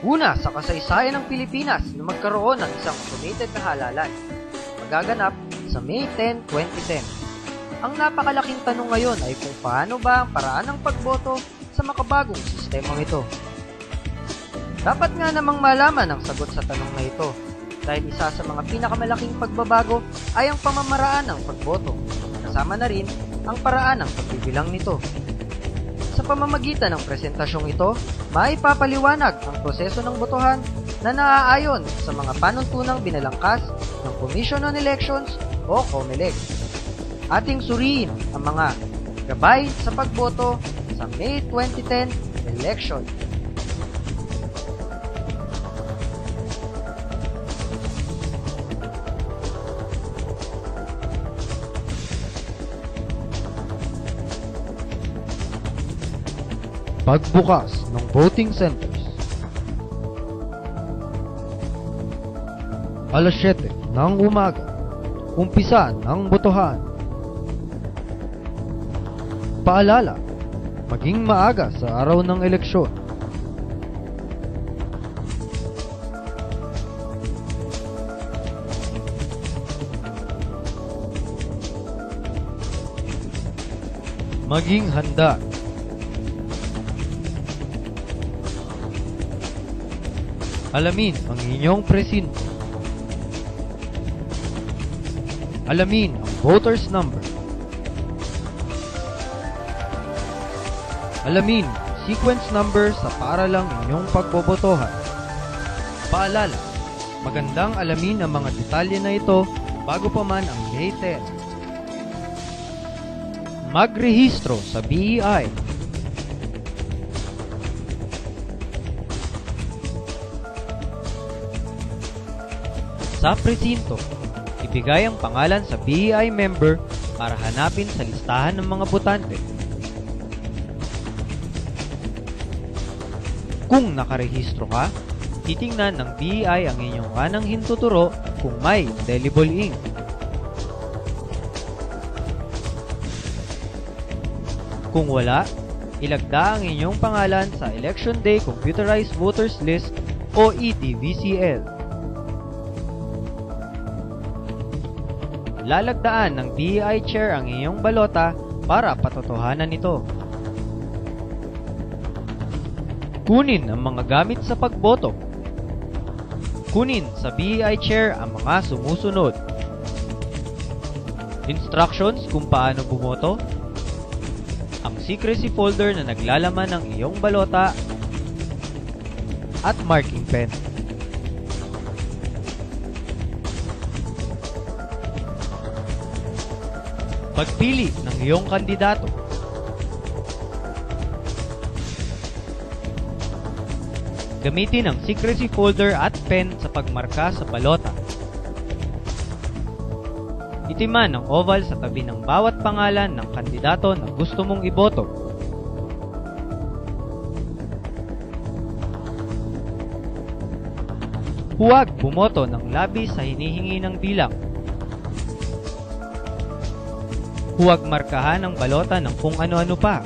Una sa kasaysayan ng Pilipinas na magkaroon ng isang automated na halalan. Magaganap sa May 10, 2010. Ang napakalaking tanong ngayon ay kung paano ba ang paraan ng pagboto sa makabagong sistemang ito. Dapat nga namang malaman ang sagot sa tanong na ito dahil isa sa mga pinakamalaking pagbabago ay ang pamamaraan ng pagboto. Kasama na rin ang paraan ng pagbibilang nito. Sa pamamagitan ng presentasyong ito, maipapaliwanag ang proseso ng botohan na naaayon sa mga panuntunang binalangkas ng Commission on Elections o COMELEC. Ating suriin ang mga gabay sa pagboto sa May 2010 election. Pagbukas ng voting centers. Alas 7 ng umaga, umpisa ng botohan. Paalala, maging maaga sa araw ng eleksyon. Maging handa. Alamin ang inyong presinto. Alamin ang voter's number. Alamin ang sequence number sa paaralang inyong pagbobotohan. Paalala, magandang alamin ang mga detalye na ito bago pa man ang May 10. Magrehistro sa BEI. Sa presinto, ibigay ang pangalan sa BEI member para hanapin sa listahan ng mga botante. Kung nakarehistro ka, titingnan ng BEI ang inyong kanang hintuturo kung may indelible ink. Kung wala, ilagda ang inyong pangalan sa Election Day Computerized Voters List o EDVCL. Lalagdaan ng BEI chair ang iyong balota para patotohanan ito. Kunin ang mga gamit sa pagboto. Kunin sa BEI chair ang mga sumusunod. Instructions kung paano bumoto. Ang secrecy folder na naglalaman ng iyong balota. At marking pen. Pagpili ng iyong kandidato. Gamitin ang secrecy folder at pen sa pagmarka sa balota. Itiman ang oval sa tabi ng bawat pangalan ng kandidato na gusto mong iboto. Huwag bumoto ng labis sa hinihingi ng bilang. Huwag markahan ang balota ng kung ano-ano pa.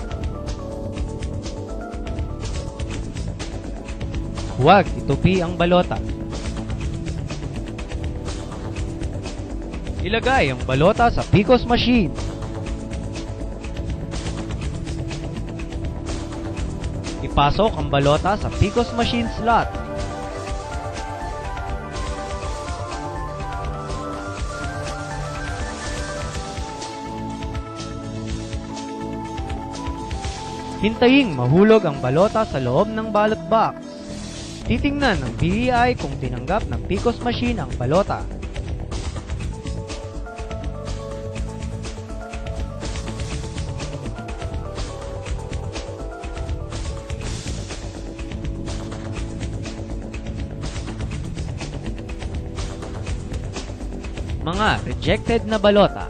Huwag itupi ang balota. Ilagay ang balota sa PCOS machine. Ipasok ang balota sa PCOS machine slot. Hintayin mahulog ang balota sa loob ng ballot box. Titingnan ng BEI kung tinanggap ng PCOS machine ang balota. Mga rejected na balota.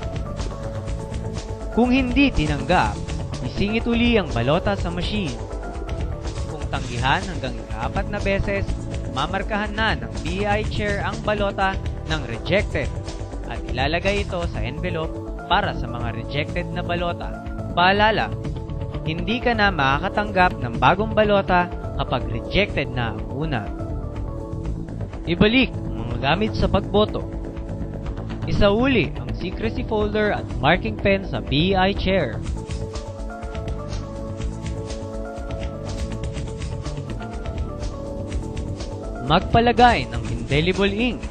Kung hindi tinanggap, isingit uli ang balota sa machine. Kung tanggihan hanggang ika-4 na beses, mamarkahan na ng BEI chair ang balota ng rejected at ilalagay ito sa envelope para sa mga rejected na balota. Paalala, hindi ka na makakatanggap ng bagong balota kapag rejected na ang una. Ibalik ang mga gamit sa pagboto. Isauli ang secrecy folder at marking pen sa BI chair. Magpalagay ng indelible ink.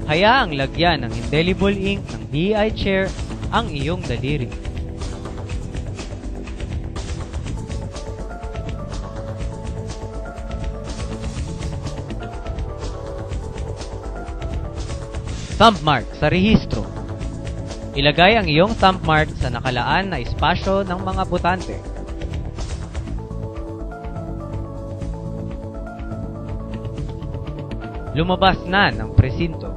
Hayaang lagyan ng indelible ink ng BI chair ang iyong daliri. Thumb mark sa rehistro. Ilagay ang iyong thumb mark sa nakalaan na espasyo ng mga botante. Lumabas na ng presinto.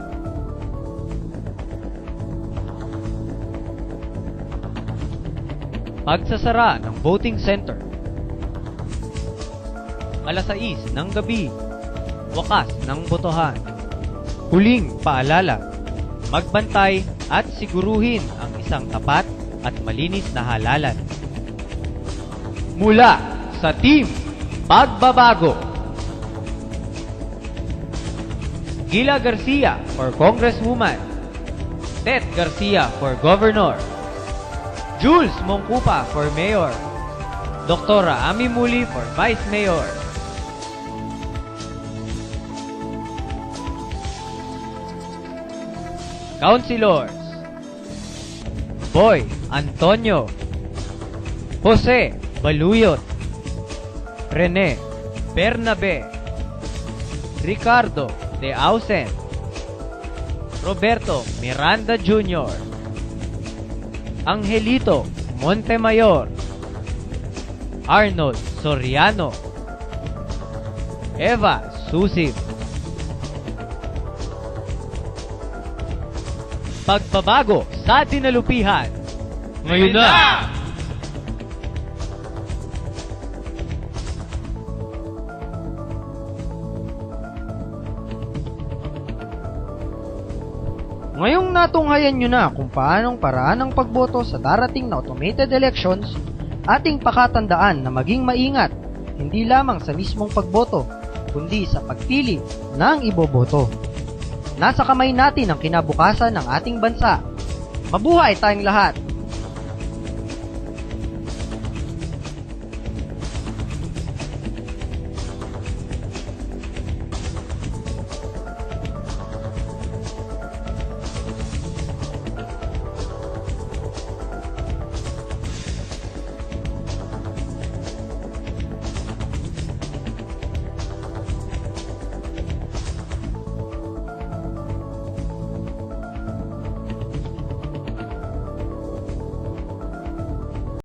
Pagsasara ng voting center. Alas 6 ng gabi. Wakas ng botohan. Huling paalala. Magbantay at siguruhin ang isang tapat at malinis na halalan. Mula sa Team Pagbabago. Gila Garcia for Congresswoman. Tet Garcia for Governor. Jules Mongkupa for Mayor. Dr. Ami Muli for Vice Mayor. Councilors: Boy Antonio, Jose Baluyot, Rene Bernabe, Ricardo de Ausen, Roberto Miranda Jr., Angelito Montemayor, Arnold Soriano, Eva Susip. Pagbabago sa dinalupihan. Ngayon na! Ngayong natunghayan nyo na kung paanong paraan ng pagboto sa darating na automated elections, ating pakatandaan na maging maingat, hindi lamang sa mismong pagboto, kundi sa pagpili ng iboboto. Nasa kamay natin ang kinabukasan ng ating bansa. Mabuhay tayong lahat!